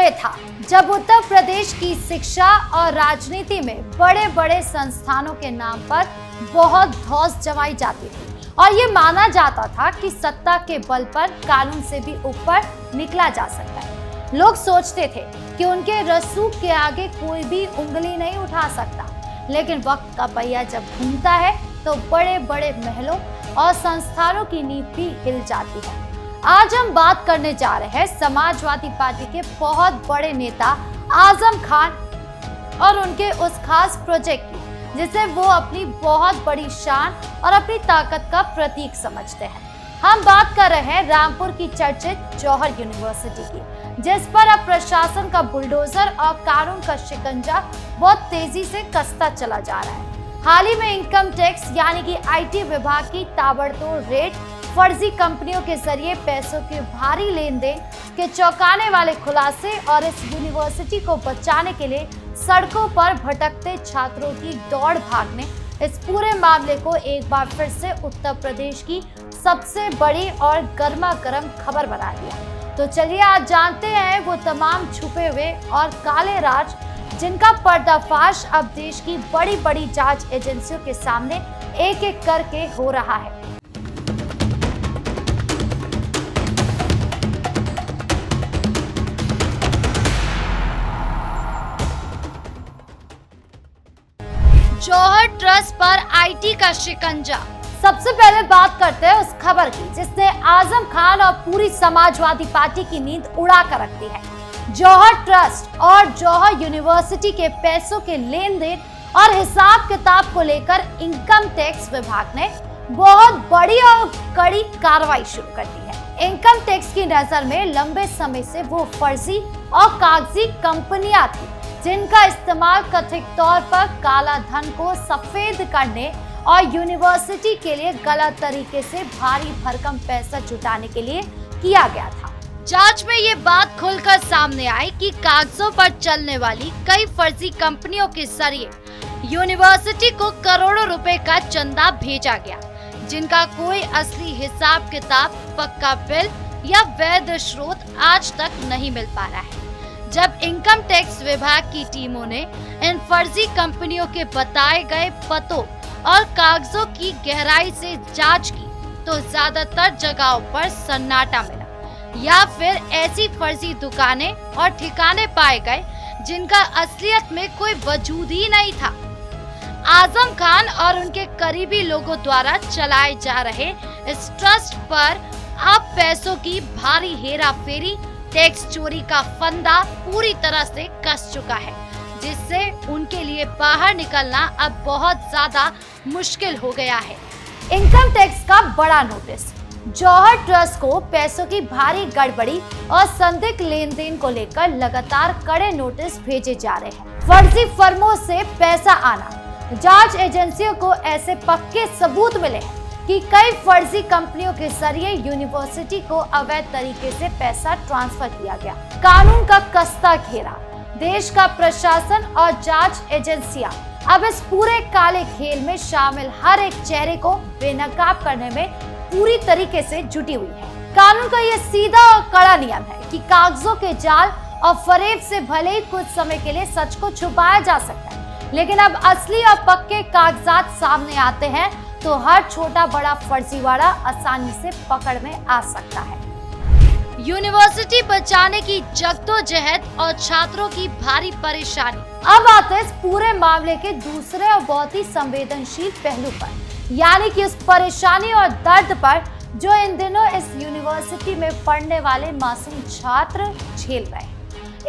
समय था जब उत्तर प्रदेश की शिक्षा और राजनीति में बड़े बड़े संस्थानों के नाम पर बहुत धौंस जमाई जाती थी और ये माना जाता था कि सत्ता के बल पर कानून से भी ऊपर निकला जा सकता है। लोग सोचते थे कि उनके रसूख के आगे कोई भी उंगली नहीं उठा सकता। लेकिन वक्त का पहिया जब घूमता है तो बड़े बड़े महलों और संस्थानों की नींव भी हिल जाती है। आज हम बात करने जा रहे हैं समाजवादी पार्टी के बहुत बड़े नेता आजम खान और उनके उस खास प्रोजेक्ट की जिसे वो अपनी बहुत बड़ी शान और अपनी ताकत का प्रतीक समझते हैं। हम बात कर रहे हैं रामपुर की चर्चित जौहर यूनिवर्सिटी की, जिस पर अब प्रशासन का बुलडोजर और कानून का शिकंजा बहुत तेजी से कसता चला जा रहा है। हाल ही में इनकम टैक्स यानी कि आईटी विभाग की ताबड़तोड़ रेड, फर्जी कंपनियों के जरिए पैसों के भारी लेन देन के चौंकाने वाले खुलासे और इस यूनिवर्सिटी को बचाने के लिए सड़कों पर भटकते छात्रों की दौड़ भागने इस पूरे मामले को एक बार फिर से उत्तर प्रदेश की सबसे बड़ी और गर्मा गर्म खबर बना दिया। तो चलिए आज जानते हैं वो तमाम छुपे हुए और काले राज जिनका पर्दाफाश अब देश की बड़ी बड़ी जांच एजेंसियों के सामने एक एक करके हो रहा है। जौहर ट्रस्ट पर आईटी का शिकंजा। सबसे पहले बात करते हैं उस खबर की जिसने आजम खान और पूरी समाजवादी पार्टी की नींद उड़ा कर रख दी है। जौहर ट्रस्ट और जौहर यूनिवर्सिटी के पैसों के लेन देन और हिसाब किताब को लेकर इनकम टैक्स विभाग ने बहुत बड़ी और कड़ी कार्रवाई शुरू कर दी है। इनकम टैक्स की नजर में लंबे समय से वो फर्जी और कागजी कंपनियां थी जिनका इस्तेमाल कथित तौर पर काला धन को सफेद करने और यूनिवर्सिटी के लिए गलत तरीके से भारी भरकम पैसा जुटाने के लिए किया गया था। जांच में ये बात खुलकर सामने आई कि कागजों पर चलने वाली कई फर्जी कंपनियों के जरिए यूनिवर्सिटी को करोड़ों रुपए का चंदा भेजा गया, जिनका कोई असली हिसाब किताब, पक्का बिल या वैध स्रोत आज तक नहीं मिल पा रहा है। जब इनकम टैक्स विभाग की टीमों ने इन फर्जी कंपनियों के बताए गए पतों और कागजों की गहराई से जांच की तो ज्यादातर जगहों पर सन्नाटा मिला या फिर ऐसी फर्जी दुकानें और ठिकाने पाए गए जिनका असलियत में कोई वजूद ही नहीं था। आजम खान और उनके करीबी लोगों द्वारा चलाए जा रहे इस ट्रस्ट पर अब पैसों की भारी हेरा फेरी, टैक्स चोरी का फंदा पूरी तरह से कस चुका है, जिससे उनके लिए बाहर निकलना अब बहुत ज्यादा मुश्किल हो गया है। इनकम टैक्स का बड़ा नोटिस। जौहर ट्रस्ट को पैसों की भारी गड़बड़ी और संदिग्ध लेन देन को लेकर लगातार कड़े नोटिस भेजे जा रहे हैं। फर्जी फर्मों से पैसा आना। जांच एजेंसियों को ऐसे पक्के सबूत मिले हैं कि कई फर्जी कंपनियों के जरिए यूनिवर्सिटी को अवैध तरीके से पैसा ट्रांसफर किया गया। कानून का कस्ता घेरा। देश का प्रशासन और जांच एजेंसियां अब इस पूरे काले खेल में शामिल हर एक चेहरे को बेनकाब करने में पूरी तरीके से जुटी हुई है। कानून का यह सीधा और कड़ा नियम है कि कागजों के जाल और फरेब से भले ही कुछ समय के लिए सच को छुपाया जा सकता है, लेकिन अब असली और पक्के कागजात सामने आते हैं तो हर छोटा बड़ा फर्जीवाड़ा आसानी से पकड़ में आ सकता है। यूनिवर्सिटी बचाने की जद्दोजहद और छात्रों की भारी परेशानी। अब आते हैं इस पूरे मामले के दूसरे और बहुत ही संवेदनशील पहलू पर, यानी कि उस परेशानी और दर्द पर जो इन दिनों इस यूनिवर्सिटी में पढ़ने वाले मासूम छात्र झेल रहे हैं।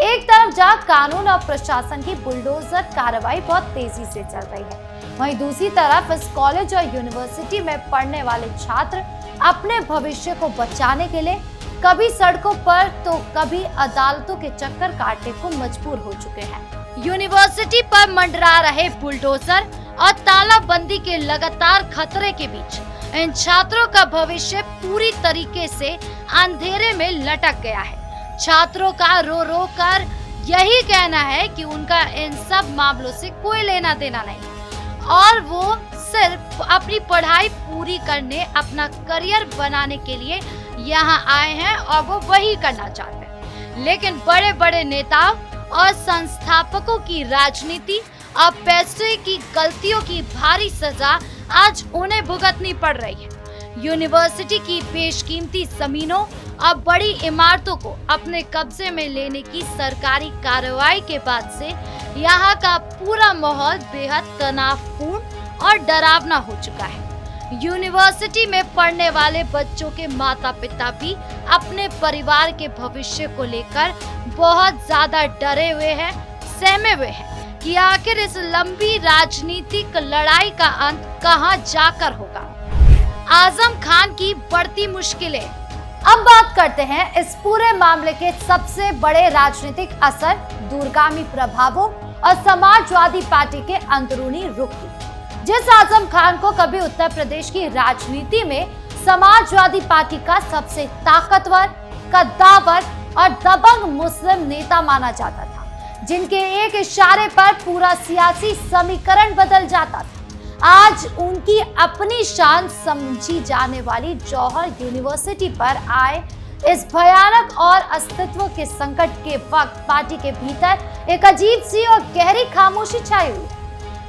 एक तरफ जहां कानून और प्रशासन की बुलडोजर कार्रवाई बहुत तेजी से चल रही है, वहीं दूसरी तरफ इस कॉलेज और यूनिवर्सिटी में पढ़ने वाले छात्र अपने भविष्य को बचाने के लिए कभी सड़कों पर तो कभी अदालतों के चक्कर काटने को मजबूर हो चुके हैं। यूनिवर्सिटी पर मंडरा रहे बुलडोजर और तालाबंदी के लगातार खतरे के बीच इन छात्रों का भविष्य पूरी तरीके से अंधेरे में लटक गया है। छात्रों का रो रो कर यही कहना है कि उनका इन सब मामलों से कोई लेना देना नहीं और वो सिर्फ अपनी पढ़ाई पूरी करने, अपना करियर बनाने के लिए यहाँ आए हैं और वो वही करना चाहते हैं। लेकिन बड़े बड़े नेताओं और संस्थापकों की राजनीति और पैसे की गलतियों की भारी सजा आज उन्हें भुगतनी पड़ रही है। यूनिवर्सिटी की बेशकीमती जमीनों और बड़ी इमारतों को अपने कब्जे में लेने की सरकारी कार्रवाई के बाद से यहाँ का पूरा माहौल बेहद तनावपूर्ण और डरावना हो चुका है। यूनिवर्सिटी में पढ़ने वाले बच्चों के माता पिता भी अपने परिवार के भविष्य को लेकर बहुत ज्यादा डरे हुए हैं, सहमे हुए हैं कि आखिर इस लंबी राजनीतिक लड़ाई का अंत कहां जाकर होगा। आजम खान की बढ़ती मुश्किलें। अब बात करते हैं इस पूरे मामले के सबसे बड़े राजनीतिक असर, दूरगामी प्रभावों और समाजवादी पार्टी के अंदरूनी रुख की। जिस आजम खान को कभी उत्तर प्रदेश की राजनीति में समाजवादी पार्टी का सबसे ताकतवर, कद्दावर और दबंग मुस्लिम नेता माना जाता था, जिनके एक इशारे पर पूरा सियासी समीकरण बदल जाता था, आज उनकी अपनी शान समझी जाने वाली जौहर यूनिवर्सिटी पर आए इस भयानक और अस्तित्व के संकट के वक्त पार्टी के भीतर एक अजीब सी और गहरी खामोशी छाई हुई।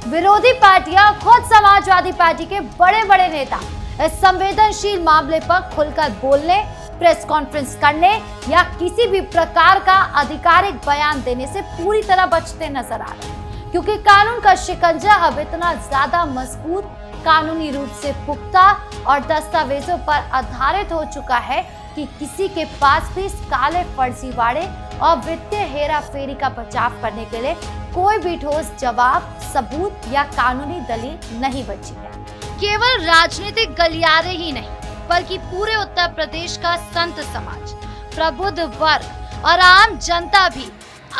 विरोधी पार्टियां, खुद समाजवादी पार्टी के बड़े बड़े नेता इस संवेदनशील मामले पर खुलकर बोलने, प्रेस कॉन्फ्रेंस करने या किसी भी प्रकार का आधिकारिक बयान देने से पूरी तरह बचते नजर आ रहे हैं, क्योंकि कानून का शिकंजा अब इतना ज्यादा मजबूत, कानूनी रूप से पुख्ता और दस्तावेजों पर आधारित हो चुका है कि किसी के पास भी इस काले फर्जीवाड़े और वित्तीय हेराफेरी का बचाव करने के लिए कोई भी ठोस जवाब, सबूत या कानूनी दलील नहीं बची है। केवल राजनीतिक गलियारे ही नहीं, बल्कि पूरे उत्तर प्रदेश का संत समाज, प्रबुद्ध वर्ग और आम जनता भी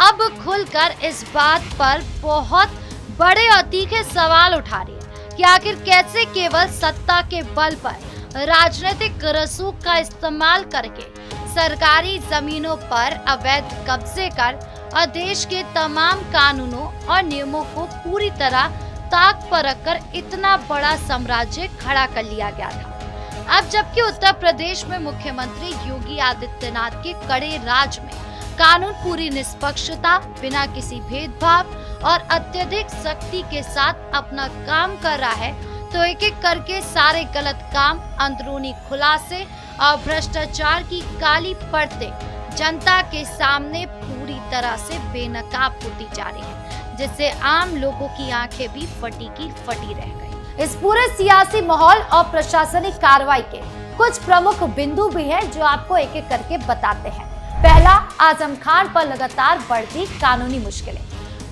अब खुलकर इस बात पर बहुत बड़े और तीखे सवाल उठा रही है कि आखिर कैसे केवल सत्ता के बल पर राजनीतिक रसूख का इस्तेमाल करके सरकारी जमीनों पर अवैध कब्जे कर और देश के तमाम कानूनों और नियमों को पूरी तरह ताक पर रखकर इतना बड़ा साम्राज्य खड़ा कर लिया गया था। अब जबकि उत्तर प्रदेश में मुख्यमंत्री योगी आदित्यनाथ के कड़े राज में कानून पूरी निष्पक्षता, बिना किसी भेदभाव और अत्यधिक सख्ती के साथ अपना काम कर रहा है, तो एक एक करके सारे गलत काम, अंदरूनी खुलासे और भ्रष्टाचार की काली परतें जनता के सामने पूरी तरह से बेनकाब होती जा रही है, जिससे आम लोगों की आंखें भी फटी की फटी रह गई। इस पूरे सियासी माहौल और प्रशासनिक कार्रवाई के कुछ प्रमुख बिंदु भी हैं जो आपको एक एक करके बताते हैं। पहला, आजम खान पर लगातार बढ़ती कानूनी मुश्किलें।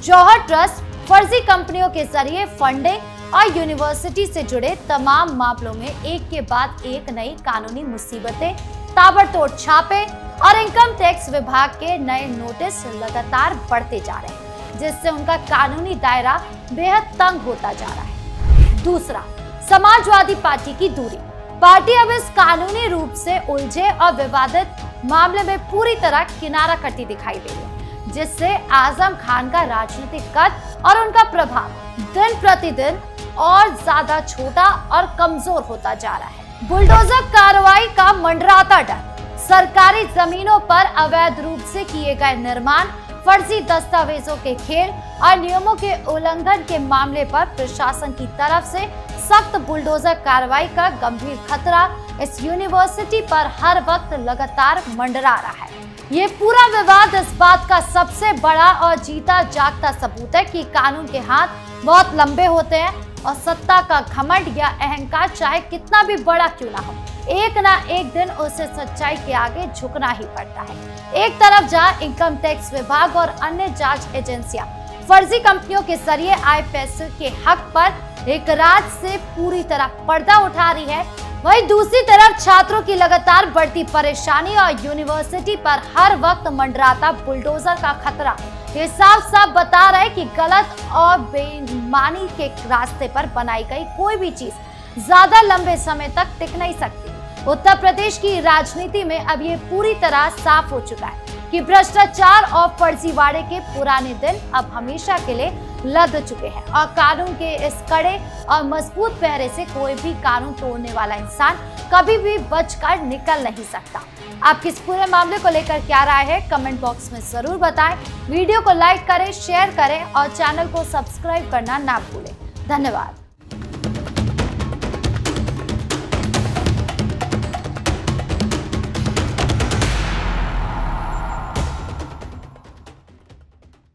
जौहर ट्रस्ट फर्जी कंपनियों के जरिए फंडिंग और यूनिवर्सिटी से जुड़े तमाम मामलों में एक के बाद एक नई कानूनी मुसीबतें, ताबड़तोड़ छापे और इनकम टैक्स विभाग के नए नोटिस लगातार बढ़ते जा रहे हैं, जिससे उनका कानूनी दायरा बेहद तंग होता जा रहा है। दूसरा, समाजवादी पार्टी की दूरी। पार्टी अब इस कानूनी रूप से उलझे और विवादित मामले में पूरी तरह किनारा करती दिखाई दे रही है, जिससे आजम खान का राजनीतिक कद और उनका प्रभाव दिन प्रतिदिन और ज्यादा छोटा और कमजोर होता जा रहा है। बुलडोजर कार्रवाई का मंडराता डर, सरकारी जमीनों पर अवैध रूप से किए गए निर्माण, फर्जी दस्तावेजों के खेल और नियमों के उल्लंघन के मामले पर प्रशासन की तरफ से सख्त बुलडोजर कार्रवाई का गंभीर खतरा इस यूनिवर्सिटी पर हर वक्त लगातार मंडरा रहा है। ये पूरा विवाद इस बात का सबसे बड़ा और जीता जागता सबूत है कि कानून के हाथ बहुत लंबे होते हैं और सत्ता का घमंड या अहंकार चाहे कितना भी बड़ा क्यों ना हो, एक ना एक दिन उसे सच्चाई के आगे झुकना ही पड़ता है। एक तरफ जहां इनकम टैक्स विभाग और अन्य जांच एजेंसियां फर्जी कंपनियों के जरिए आए पैसे के हक पर एक राज से पूरी तरह पर्दा उठा रही है, वहीं दूसरी तरफ छात्रों की लगातार बढ़ती परेशानी और यूनिवर्सिटी पर हर वक्त मंडराता बुलडोजर का खतरा ये साफ साफ बता रहा है कि गलत और बेईमानी के रास्ते पर बनाई गई कोई भी चीज ज्यादा लंबे समय तक टिक नहीं सकती। उत्तर प्रदेश की राजनीति में अब ये पूरी तरह साफ हो चुका है कि भ्रष्टाचार और फर्जीवाड़े के पुराने दिन अब हमेशा के लिए लद चुके हैं और कानून के इस कड़े और मजबूत पहरे से कोई भी कानून तोड़ने वाला इंसान कभी भी बचकर निकल नहीं सकता। आपकी इस पूरे मामले को लेकर क्या राय है, कमेंट बॉक्स में जरूर बताएं। वीडियो को लाइक करें, शेयर करें और चैनल को सब्सक्राइब करना ना भूलें। धन्यवाद।